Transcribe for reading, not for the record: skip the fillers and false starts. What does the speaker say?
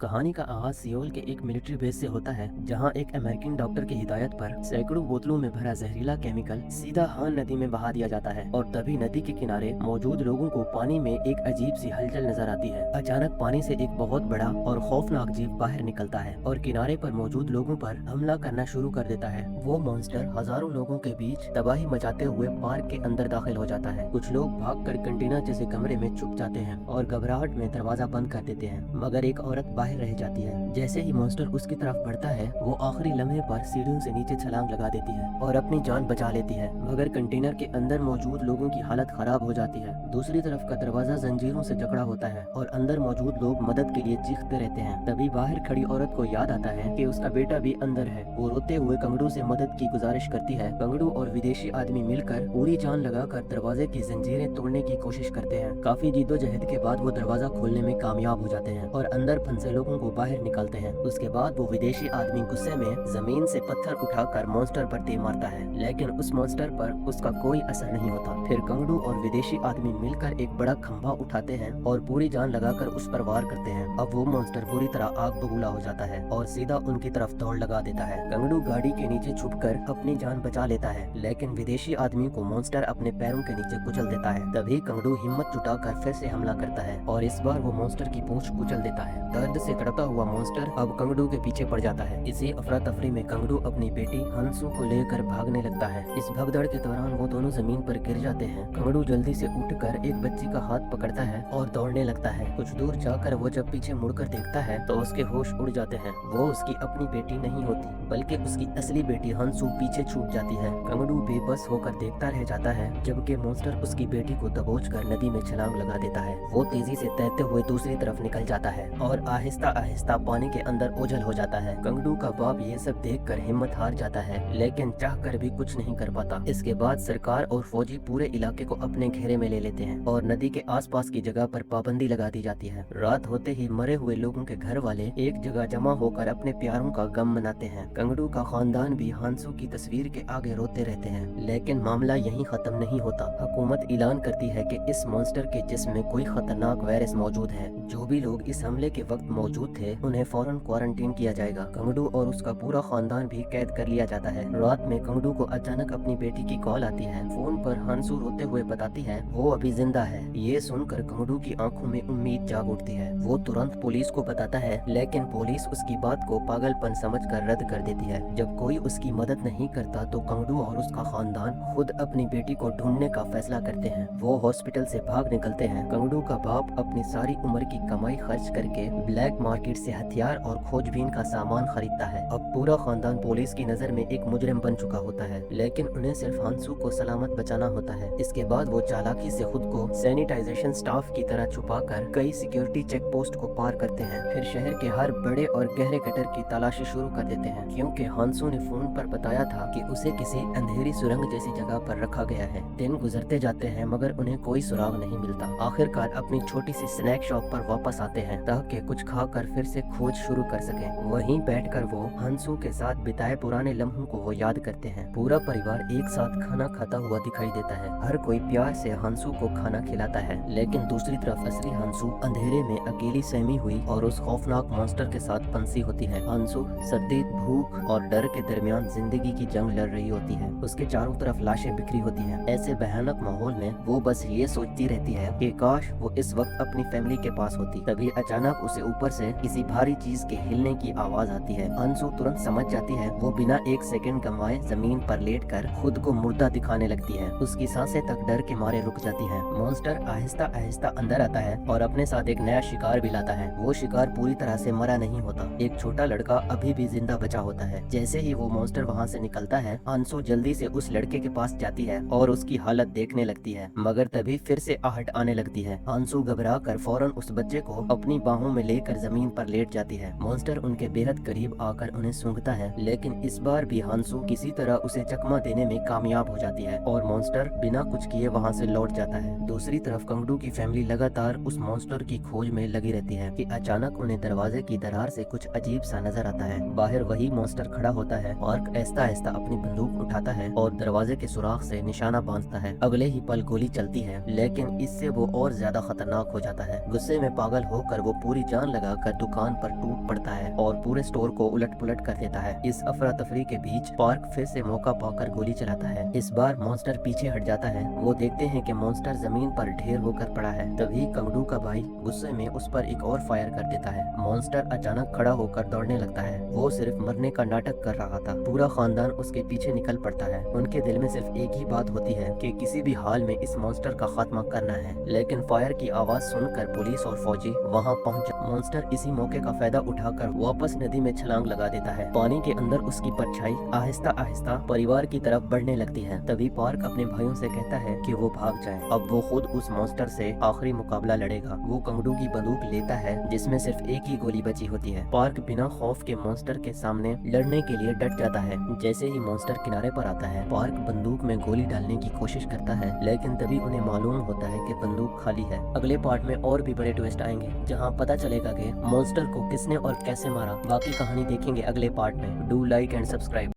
कहानी का आगाज सियोल के एक मिलिट्री बेस से होता है, जहां एक अमेरिकन डॉक्टर की हिदायत पर सैकड़ों बोतलों में भरा जहरीला केमिकल सीधा हान नदी में बहा दिया जाता है और तभी नदी के किनारे मौजूद लोगों को पानी में एक अजीब सी हलचल नजर आती है। अचानक पानी से एक बहुत बड़ा और खौफनाक जीव बाहर निकलता है और किनारे पर मौजूद लोगों पर हमला करना शुरू कर देता है। वो मॉन्स्टर हजारों लोगों के बीच तबाही मचाते हुए पार्क के अंदर दाखिल हो जाता है। कुछ लोग भागकर कंटेनर जैसे कमरे में छुप जाते हैं और घबराहट में दरवाजा बंद कर देते हैं, मगर एक औरत बाहर रह जाती है। जैसे ही मॉन्स्टर उसकी तरफ बढ़ता है, वो आखिरी लम्हे पर सीढ़ियों से नीचे छलांग लगा देती है और अपनी जान बचा लेती है, मगर कंटेनर के अंदर मौजूद लोगों की हालत खराब हो जाती है। दूसरी तरफ का दरवाजा जंजीरों से जकड़ा होता है और अंदर मौजूद लोग मदद के लिए चीखते रहते हैं। तभी बाहर खड़ी औरत को याद आता है कि उसका बेटा भी अंदर है। वो रोते हुए कंगड़ू से मदद की गुजारिश करती है। कंगड़ू और विदेशी आदमी मिलकर पूरी जान लगाकर दरवाजे की जंजीरें तोड़ने की कोशिश करते हैं। काफी जिद्दोजहद के बाद वो दरवाजा खोलने में कामयाब हो जाते हैं और अंदर फंसे लोगों को बाहर निकालते हैं। उसके बाद वो विदेशी आदमी गुस्से में जमीन से पत्थर उठाकर मॉन्स्टर पर तीर मारता है, लेकिन उस मॉन्स्टर पर उसका कोई असर नहीं होता। फिर कंगड़ू और विदेशी आदमी मिलकर एक बड़ा खंभा उठाते हैं और पूरी जान लगाकर उस पर वार करते हैं। अब वो मॉन्स्टर पूरी तरह आग बबूला हो जाता है और सीधा उनकी तरफ दौड़ लगा देता है। कंगड़ू गाड़ी के नीचे छुपकर अपनी जान बचा लेता है, लेकिन विदेशी आदमी को मॉन्स्टर अपने पैरों के नीचे कुचल देता है। तभी कंगड़ू हिम्मत जुटाकर फिर से हमला करता है और इस बार वो मॉन्स्टर की पूंछ कुचल देता है। दर्द से तड़पता हुआ मॉन्स्टर अब कंगड़ू के पीछे पड़ जाता है। इसी अफरा तफरी में कंगड़ू अपनी बेटी हंसू को लेकर भागने लगता है। इस भगदड़ के दौरान वो दोनों जमीन पर गिर जाते हैं। कंगड़ू जल्दी से उठकर एक बच्ची का हाथ पकड़ता है और दौड़ने लगता है। कुछ दूर जाकर वो जब पीछे मुड़कर देखता है तो उसके होश उड़ जाते हैं। वो उसकी अपनी बेटी नहीं होती, बल्कि उसकी असली बेटी हंसू पीछे छूट जाती है। कंगड़ू बेबस होकर देखता रह जाता है, जबकि मॉन्स्टर उसकी बेटी को दबोचकर नदी में छलांग लगा देता है। वो तेजी से तैरते हुए दूसरी तरफ निकल जाता है और आहिस्ता आहिस्ता पानी के अंदर ओझल हो जाता है। कंगड़ू का बाप ये सब देखकर हिम्मत हार जाता है, लेकिन चाहकर भी कुछ नहीं कर पाता। इसके बाद सरकार और फौजी पूरे इलाके को अपने घेरे में ले लेते हैं और नदी के आसपास की जगह पर पाबंदी लगा दी जाती है। रात होते ही मरे हुए लोगों के घर वाले एक जगह जमा होकर अपने प्यारों का गम मनाते हैं। कंगड़ू का खानदान भी हांसू की तस्वीर के आगे रोते रहते हैं, लेकिन मामला यहीं खत्म नहीं होता। हुकूमत ऐलान करती है कि इस मॉन्स्टर के जिस्म में कोई खतरनाक वायरस मौजूद है। जो भी लोग इस हमले के वक्त मौजूद थे, उन्हें फौरन क्वारंटीन किया जाएगा। कंगड़ू और उसका पूरा खानदान भी कैद कर लिया जाता है। रात में कंगड़ू को अचानक अपनी बेटी की कॉल आती है। फोन पर हंसू रोते हुए बताती है वो अभी जिंदा है। ये सुनकर कंगड़ू की आंखों में उम्मीद जाग उठती है। वो तुरंत पुलिस को बताता है, लेकिन पुलिस उसकी बात को पागलपन समझकर रद्द कर देती है। जब कोई उसकी मदद नहीं करता तो कंगड़ू और उसका खानदान खुद अपनी बेटी को ढूंढने का फैसला करते हैं। वो हॉस्पिटल से भाग निकलते हैं। कंगड़ू का बाप अपनी सारी उम्र की कमाई खर्च करके ब्लैक मार्केट से हथियार और खोजबीन का सामान खरीदता है। अब पूरा खानदान पुलिस की नजर में एक मुजरिम बन चुका होता है, लेकिन उन्हें सिर्फ हंसू को सलामत बचाना होता है। इसके बाद वो चालाकी से खुद को सैनिटाइजेशन स्टाफ की तरह छुपाकर कई सिक्योरिटी चेक पोस्ट को पार करते हैं। फिर शहर के हर बड़े और गहरे गटर की तलाशी शुरू कर देते हैं, क्योंकि हंसू ने फोन पर बताया था कि उसे किसी अंधेरी सुरंग जैसी जगह पर रखा गया है। दिन गुजरते जाते हैं, मगर उन्हें कोई सुराग नहीं मिलता। आखिरकार अपनी छोटी सी स्नैक शॉप पर वापस आते हैं ताकि कुछ खाकर फिर से खोज शुरू कर सकें। वहीं बैठकर वो हंसू के साथ बिताए पुराने लम्हों को वो याद करते हैं। पूरा परिवार एक साथ खाना खाता हुआ दिखाई देता है। हर कोई प्यार से हंसू को खाना खिलाता है, लेकिन दूसरी तरफ असली हंसू अंधेरे में अकेली सहमी हुई और उस खौफनाक मॉन्स्टर के साथ फंसी होती है। हंसू सर्दी, भूख और डर के दरमियान जिंदगी की जंग लड़ रही होती है। उसके चारों तरफ लाशें बिखरी होती हैं। ऐसे भयानक माहौल में वो बस ये सोचती रहती है कि काश वो इस वक्त अपनी फैमिली के पास होती। तभी अचानक उसे ऊपर से किसी भारी चीज के हिलने की आवाज आती है। हंसू तुरंत समझ जाती है। वो बिना एक सेकंड गंवाए जमीन पर लेटकर खुद को मुर्दा दिखाने लगती है। उसकी सांसें तक डर के मारे रुक जाती हैं। मॉन्स्टर आहिस्ता आहिस्ता अंदर आता है और अपने साथ एक नया शिकार भी लाता है। वो शिकार पूरी तरह से मरा नहीं होता। एक छोटा लड़का अभी भी जिंदा बचा होता है। जैसे ही वो मॉन्स्टर वहाँ से निकलता है, हंसू जल्दी से उस लड़के के पास जाती है और उसकी हालत देखने लगती है, मगर तभी फिर से आहट आने लगती है। हंसू घबरा कर फौरन उस बच्चे को अपनी बाहों में लेकर जमीन पर लेट जाती है। मॉन्स्टर उनके बेहद करीब आकर उन्हें सूंघता है, लेकिन इस बार भी हंसू किसी तरह उसे चकमा देने में कामयाब हो जाती है और मॉन्स्टर बिना कुछ किए वहाँ से लौट जाता है। दूसरी तरफ कंगड़ू की फैमिली लगातार उस मॉन्स्टर की खोज में लगी रहती है कि अचानक उन्हें दरवाजे की दरार से कुछ अजीब सा नजर आता है। बाहर वही मॉन्स्टर खड़ा होता है और आहिस्ता आहिस्ता अपनी बंदूक उठाता है और दरवाजे के सुराख से निशाना बांधता है। अगले ही पल गोली चलती है, लेकिन इससे वो और ज्यादा खतरनाक हो जाता है। गुस्से में पागल होकर वो पूरी जान लगा लगाकर दुकान पर टूट पड़ता है और पूरे स्टोर को उलट पुलट कर देता है। इस अफरा तफरी के बीच पार्क फिर से मौका पाकर गोली चलाता है। इस बार मॉन्स्टर पीछे हट जाता है। वो देखते हैं कि मॉन्स्टर जमीन पर ढेर होकर पड़ा है। तभी कंगडू का भाई गुस्से में उस पर एक और फायर कर देता है। मॉन्स्टर अचानक खड़ा होकर दौड़ने लगता है। वो सिर्फ मरने का नाटक कर रहा था। पूरा खानदान उसके पीछे निकल पड़ता है। उनके दिल में सिर्फ एक ही बात होती है कि किसी भी हाल में इस मॉन्स्टर का खात्मा करना है। लेकिन फायर की आवाज सुनकर पुलिस और फौजी वहां पहुंच मॉन्स्टर इसी मौके का फायदा उठाकर वापस नदी में छलांग लगा देता है। पानी के अंदर उसकी परछाई आहिस्ता आहिस्ता परिवार की तरफ बढ़ने लगती है। तभी पार्क अपने भाइयों से कहता है कि वो भाग जाएं। अब वो खुद उस मॉन्स्टर से आखिरी मुकाबला लड़ेगा। वो कंगडू की बंदूक लेता है जिसमें सिर्फ एक ही गोली बची होती है। पार्क बिना खौफ के मॉन्स्टर के सामने लड़ने के लिए डट जाता है। जैसे ही मॉन्स्टर किनारे पर आता है, पार्क बंदूक में गोली डालने की कोशिश करता है, लेकिन तभी उन्हें मालूम होता है कि बंदूक खाली है। अगले पार्ट में और भी बड़े ट्विस्ट आएंगे जहां पता चलेगा कि मॉन्स्टर को किसने और कैसे मारा। बाकी कहानी देखेंगे अगले पार्ट में। Do like and subscribe.